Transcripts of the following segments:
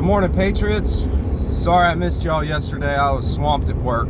morning, Patriots. Sorry I missed y'all yesterday. I was swamped at work.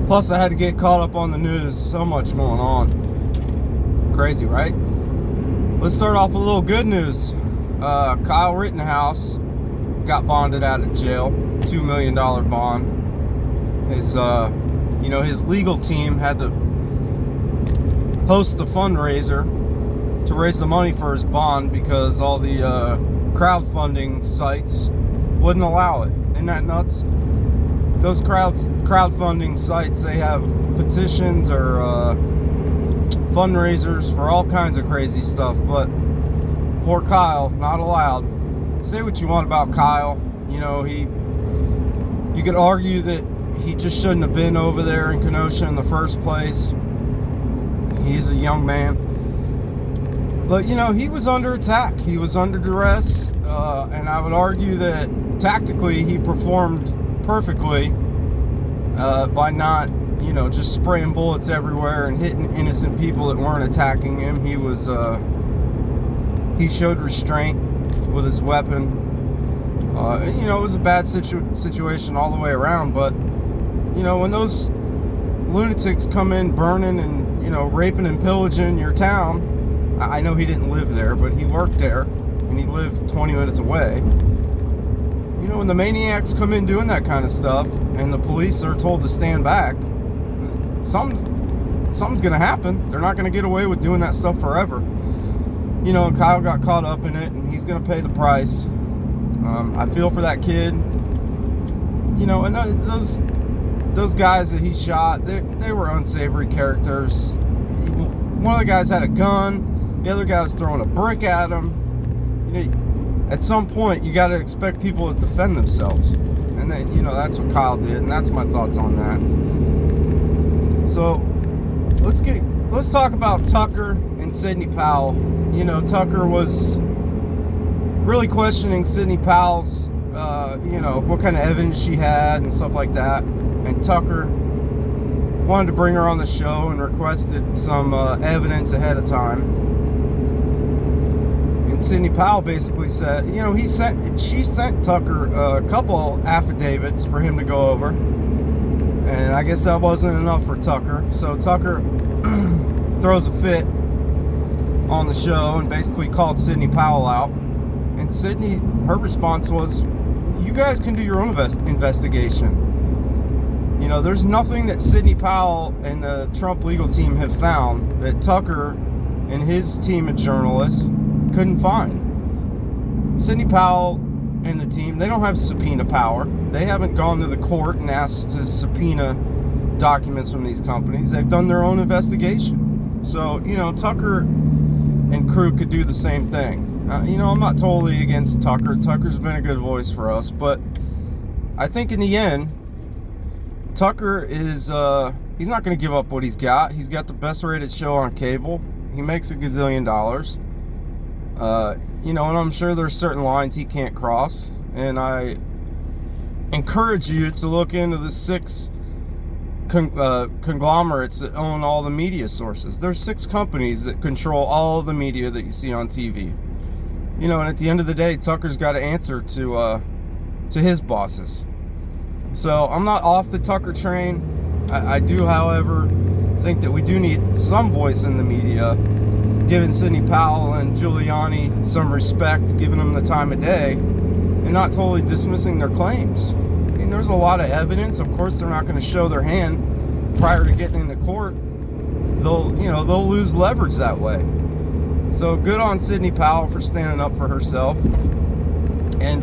Plus, I had to get caught up on the news. So much going on. Crazy, right? Let's start off with a little good news. Kyle Rittenhouse got bonded out of jail. $2 million bond. His legal team had to host a fundraiser to raise the money for his bond because all the crowdfunding sites wouldn't allow it. Isn't that nuts? Those crowdfunding sites, they have petitions or fundraisers for all kinds of crazy stuff, but poor Kyle, not allowed. Say what you want about Kyle. You could argue that he just shouldn't have been over there in Kenosha in the first place. He's a young man. But, he was under attack. He was under duress. And I would argue that tactically he performed perfectly by not, just spraying bullets everywhere and hitting innocent people that weren't attacking him. He showed restraint with his weapon. It was a bad situation all the way around. But, when those lunatics come in burning and, raping and pillaging your town, I know he didn't live there, but he worked there, and he lived 20 minutes away. When the maniacs come in doing that kind of stuff, and the police are told to stand back, something's going to happen. They're not going to get away with doing that stuff forever. And Kyle got caught up in it, and he's going to pay the price. I feel for that kid. And those guys that he shot, they were unsavory characters. One of the guys had a gun. The other guy was throwing a brick at him. At some point, you got to expect people to defend themselves. And then, that's what Kyle did, and that's my thoughts on that. So, let's talk about Tucker and Sidney Powell. Tucker was really questioning Sidney Powell's, what kind of evidence she had and stuff like that. And Tucker wanted to bring her on the show and requested some evidence ahead of time. And Sidney Powell basically said, she sent Tucker a couple affidavits for him to go over. And I guess that wasn't enough for Tucker. So Tucker throws a fit on the show and basically called Sidney Powell out. And Sidney, her response was, you guys can do your own investigation. There's nothing that Sidney Powell and the Trump legal team have found that Tucker and his team of journalists couldn't find. Sidney Powell and the team, they don't have subpoena power. They haven't gone to the court and asked to subpoena documents from these companies. They've done their own investigation. So, Tucker and crew could do the same thing. I'm not totally against Tucker. Tucker's been a good voice for us, but I think in the end, Tucker is, he's not going to give up what he's got. He's got the best rated show on cable. He makes $1 gazillion. And I'm sure there's certain lines he can't cross. And I encourage you to look into the 6 conglomerates that own all the media sources. There's 6 companies that control all the media that you see on TV. And at the end of the day, Tucker's got to answer to his bosses. So I'm not off the Tucker train. I do, however, think that we do need some voice in the media, giving Sidney Powell and Giuliani some respect, giving them the time of day, and not totally dismissing their claims. There's a lot of evidence. Of course, they're not going to show their hand prior to getting into court. They'll lose leverage that way. So good on Sidney Powell for standing up for herself. And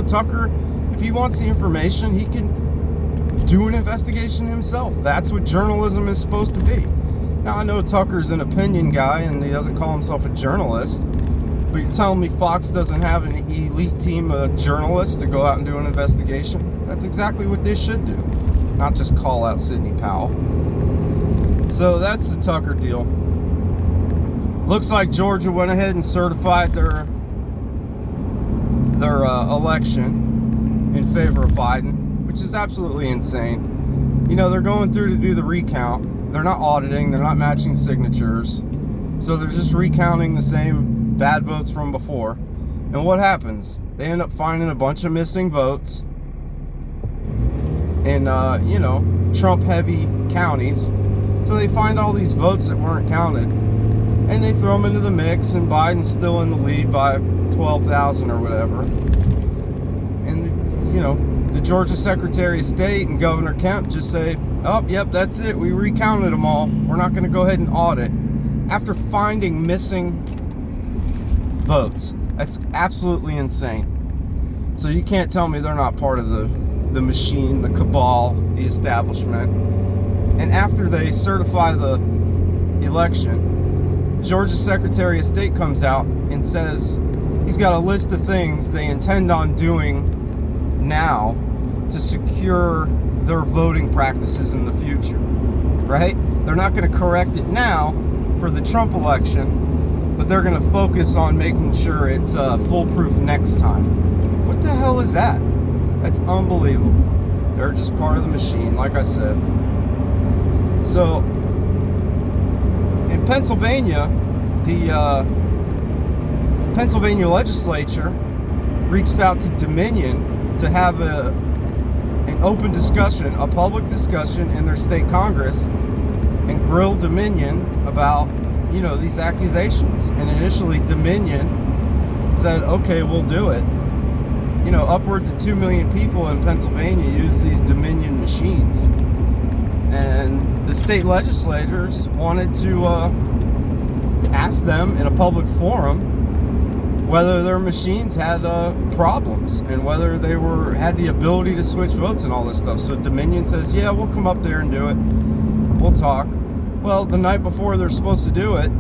Tucker, if he wants the information, he can do an investigation himself. That's what journalism is supposed to be. Now, I know Tucker's an opinion guy and he doesn't call himself a journalist, but you're telling me Fox doesn't have an elite team of journalists to go out and do an investigation? That's exactly what they should do, not just call out Sidney Powell. So that's the Tucker deal. Looks like Georgia went ahead and certified their election in favor of Biden, which is absolutely insane. They're going through to do the recount. They're not auditing, they're not matching signatures. So they're just recounting the same bad votes from before. And what happens? They end up finding a bunch of missing votes in, Trump-heavy counties. So they find all these votes that weren't counted, and they throw them into the mix, and Biden's still in the lead by 12,000 or whatever. And, the Georgia Secretary of State and Governor Kemp just say, oh, yep, that's it. We recounted them all. We're not going to go ahead and audit. After finding missing votes. That's absolutely insane. So you can't tell me they're not part of the machine, the cabal, the establishment. And after they certify the election, Georgia's Secretary of State comes out and says he's got a list of things they intend on doing now to secure their voting practices in the future, right? They're not going to correct it now for the Trump election, but they're going to focus on making sure it's foolproof next time. What the hell is that? That's unbelievable. They're just part of the machine, like I said. So, in Pennsylvania, the Pennsylvania legislature reached out to Dominion to have an open discussion, a public discussion in their state Congress, and grill Dominion about, these accusations. And initially Dominion said, okay, we'll do it. Upwards of 2 million people in Pennsylvania use these Dominion machines. And the state legislators wanted to ask them in a public forum whether their machines had problems and whether they had the ability to switch votes and all this stuff. So Dominion says, yeah, we'll come up there and do it. We'll talk. Well, the night before they're supposed to do it,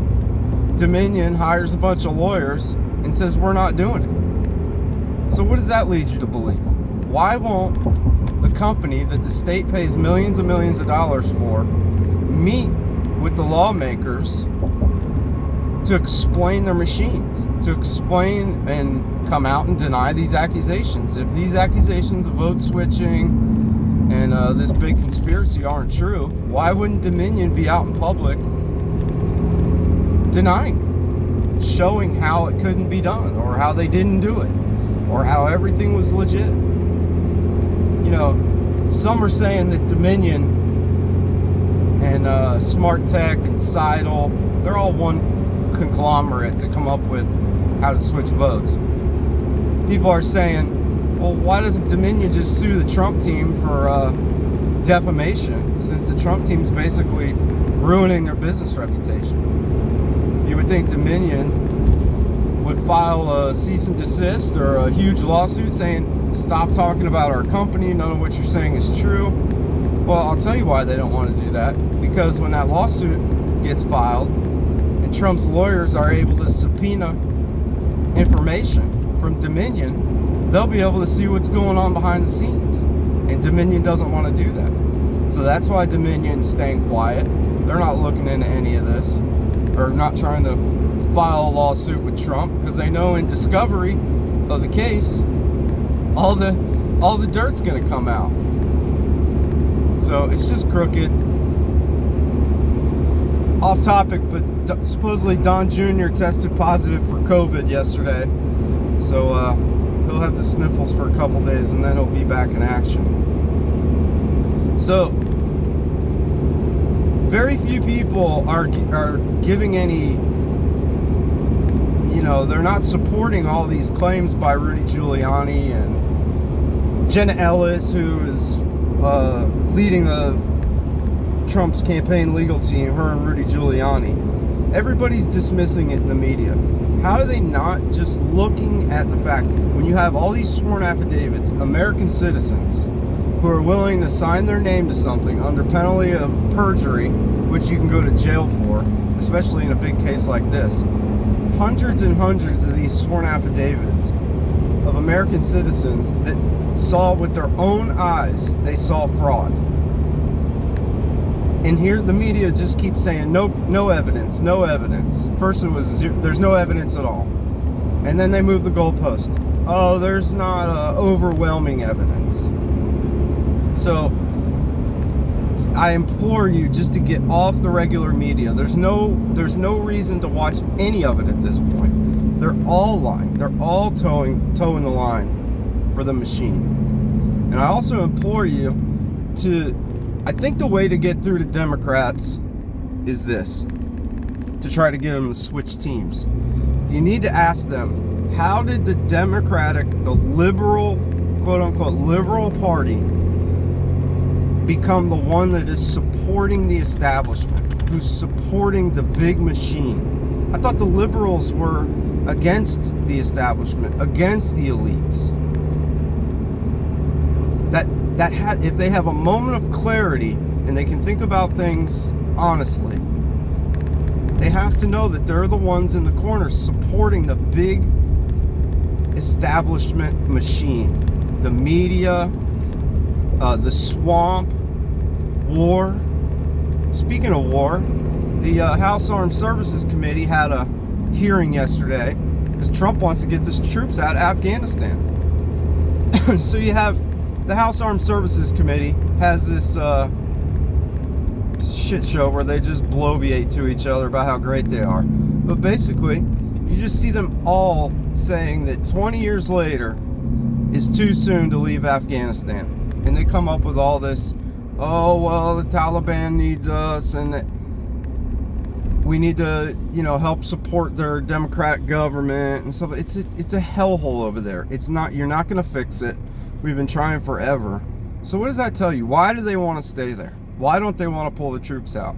Dominion hires a bunch of lawyers and says, we're not doing it. So what does that lead you to believe? Why won't the company that the state pays millions and millions of dollars for meet with the lawmakers to explain their machines, to explain and come out and deny these accusations? If these accusations of vote switching and this big conspiracy aren't true, why wouldn't Dominion be out in public denying, showing how it couldn't be done, or how they didn't do it, or how everything was legit? Some are saying that Dominion and Smart Tech and Seidel, they're all one conglomerate to come up with how to switch votes. People are saying, well, why doesn't Dominion just sue the Trump team for defamation, since the Trump team's basically ruining their business reputation? You would think Dominion would file a cease and desist or a huge lawsuit saying, stop talking about our company, none of what you're saying is true. Well, I'll tell you why they don't want to do that. Because when that lawsuit gets filed and Trump's lawyers are able to subpoena information from Dominion, they'll be able to see what's going on behind the scenes. And Dominion doesn't want to do that. So that's why Dominion's staying quiet. They're not looking into any of this, or not trying to file a lawsuit with Trump, because they know in discovery of the case, all the dirt's gonna come out. So it's just crooked. Off topic, but supposedly Don Jr. tested positive for COVID yesterday. So he'll have the sniffles for a couple days, and then he'll be back in action. So very few people are giving any, they're not supporting all these claims by Rudy Giuliani and Jenna Ellis, who is leading Trump's campaign legal team, her and Rudy Giuliani. Everybody's dismissing it in the media. How are they not just looking at the fact, when you have all these sworn affidavits, American citizens who are willing to sign their name to something under penalty of perjury, which you can go to jail for, especially in a big case like this. Hundreds and hundreds of these sworn affidavits of American citizens that saw with their own eyes, they saw fraud. And here the media just keeps saying no evidence, no evidence. First it was there's no evidence at all. And then they move the goalpost. Oh, there's not overwhelming evidence. So I implore you just to get off the regular media. There's no reason to watch any of it at this point. They're all lying. They're all toeing the line for the machine. And I also implore you to, I think the way to get through to Democrats is this, to try to get them to switch teams. You need to ask them, how did the liberal, quote unquote, liberal party become the one that is supporting the establishment, who's supporting the big machine? I thought the liberals were against the establishment, against the elites. If they have a moment of clarity and they can think about things honestly, they have to know that they're the ones in the corner supporting the big establishment machine. The media, the swamp, war. Speaking of war, the House Armed Services Committee had a hearing yesterday because Trump wants to get the troops out of Afghanistan. So you have the House Armed Services Committee has this shit show where they just bloviate to each other about how great they are. But basically, you just see them all saying that 20 years later is too soon to leave Afghanistan. And they come up with all this, oh, well, the Taliban needs us and that we need to, help support their democratic government and stuff. It's a hellhole over there. You're not going to fix it. We've been trying forever. So what does that tell you? Why do they want to stay there? Why don't they want to pull the troops out?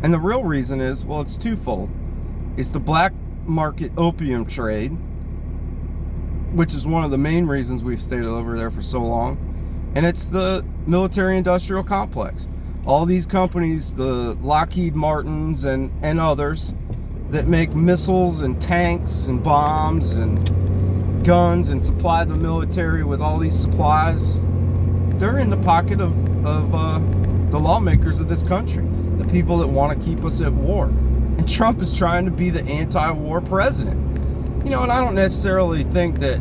And the real reason is, well, it's twofold. It's the black market opium trade, which is one of the main reasons we've stayed over there for so long. And it's the military-industrial complex. All these companies, the Lockheed Martins and others that make missiles and tanks and bombs and guns and supply the military with all these supplies, they're in the pocket of the lawmakers of this country, the people that want to keep us at war. And Trump is trying to be the anti-war president. And I don't necessarily think that,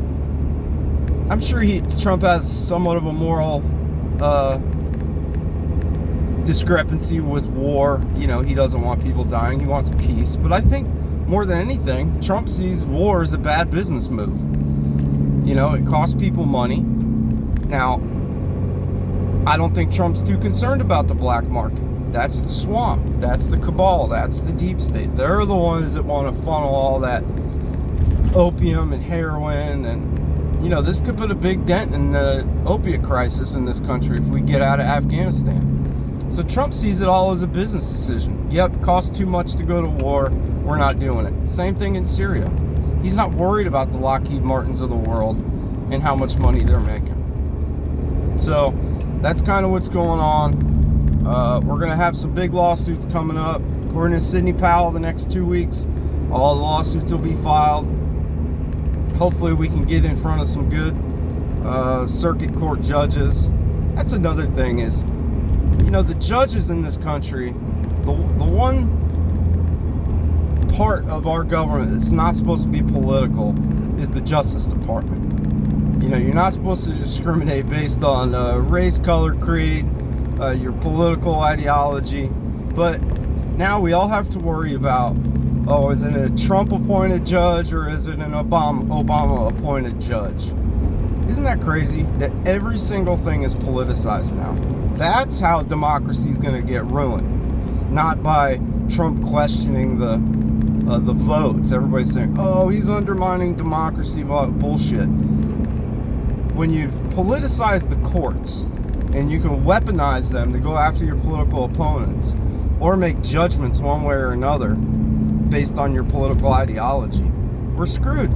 I'm sure Trump has somewhat of a moral discrepancy with war. He doesn't want people dying. He wants peace. But I think more than anything, Trump sees war as a bad business move. It costs people money. Now, I don't think Trump's too concerned about the black market. That's the swamp. That's the cabal. That's the deep state. They're the ones that want to funnel all that opium and heroin. And, this could put a big dent in the opiate crisis in this country if we get out of Afghanistan. So Trump sees it all as a business decision. Yep, costs too much to go to war. We're not doing it. Same thing in Syria. He's not worried about the Lockheed Martins of the world and how much money they're making. So that's kind of what's going on. We're going to have some big lawsuits coming up. According to Sidney Powell, the next 2 weeks, all the lawsuits will be filed. Hopefully we can get in front of some good circuit court judges. That's another thing is, the judges in this country, the one part of our government that's not supposed to be political is the Justice Department. You're not supposed to discriminate based on race, color, creed, your political ideology. But now we all have to worry about, is it a Trump-appointed judge or is it an Obama-appointed judge? Isn't that crazy that every single thing is politicized now? That's how democracy is going to get ruined. Not by Trump questioning the votes. Everybody's saying, he's undermining democracy, bullshit. When you've politicized the courts and you can weaponize them to go after your political opponents or make judgments one way or another based on your political ideology, we're screwed.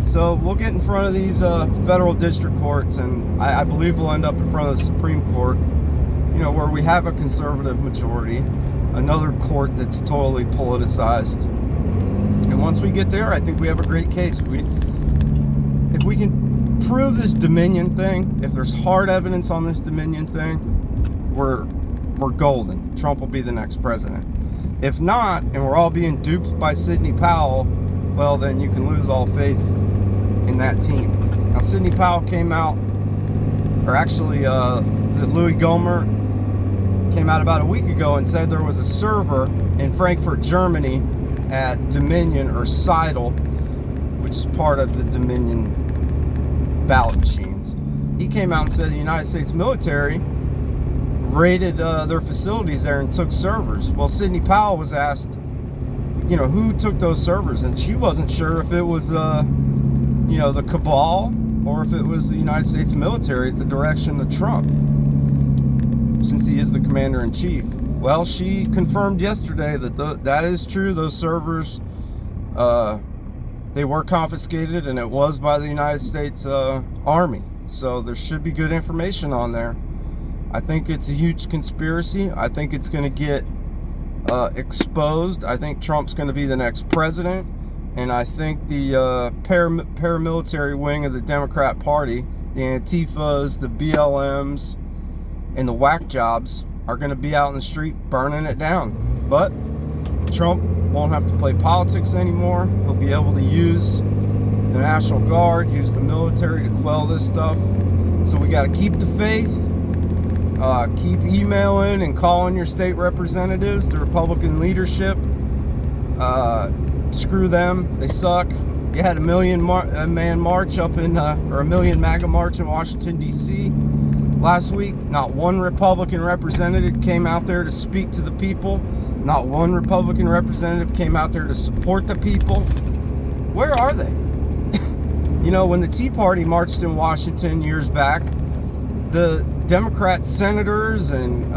So we'll get in front of these federal district courts, and I believe we'll end up in front of the Supreme Court, where we have a conservative majority, another court that's totally politicized. And once we get there, I think we have a great case. If we can prove this Dominion thing, if there's hard evidence on this Dominion thing, we're golden. Trump will be the next president. If not, and we're all being duped by Sidney Powell, well, then you can lose all faith in that team. Now, Sidney Powell came out, or actually, Louis Gohmert came out about a week ago and said there was a server in Frankfurt, Germany at Dominion or Seidel which is part of the Dominion ballot machines. He came out and said the United States military raided their facilities there and took servers. Well, Sidney Powell was asked, you know, who took those servers, and she wasn't sure if it was, you know, the cabal or if it was the United States military at the direction of Trump, since he is the commander-in-chief. Well, she confirmed yesterday that that is true. Those servers, they were confiscated, and it was by the United States Army. So there should be good information on there. I think it's a huge conspiracy. I think it's going to get exposed. I think Trump's going to be the next president. And I think the paramilitary wing of the Democrat Party, the Antifas, the BLMs, and the whack jobs are going to be out in the street burning it down. But Trump won't have to play politics anymore. He'll be able to use the National Guard, use the military to quell this stuff. So we got to keep the faith, keep emailing and calling your state representatives, the Republican leadership. Screw them, they suck. You had a million man march up in, or a million MAGA march in Washington, D.C. last week. Not one Republican representative came out there to speak to the people. Not one Republican representative came out there to support the people. Where are they? You know, when the Tea Party marched in Washington years back, the Democrat senators and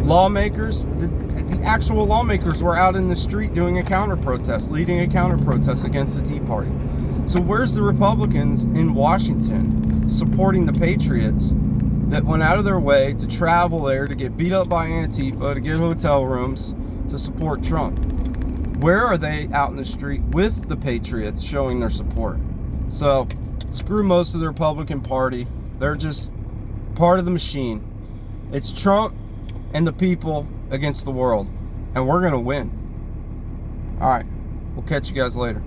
lawmakers, the actual lawmakers were out in the street doing a counter-protest, leading a counter-protest against the Tea Party. So where's the Republicans in Washington supporting the patriots that went out of their way to travel there, to get beat up by Antifa, to get hotel rooms, to support Trump? Where are they out in the street with the patriots showing their support? So screw most of the Republican Party. They're just part of the machine. It's Trump and the people against the world, and we're gonna win. All right, we'll catch you guys later.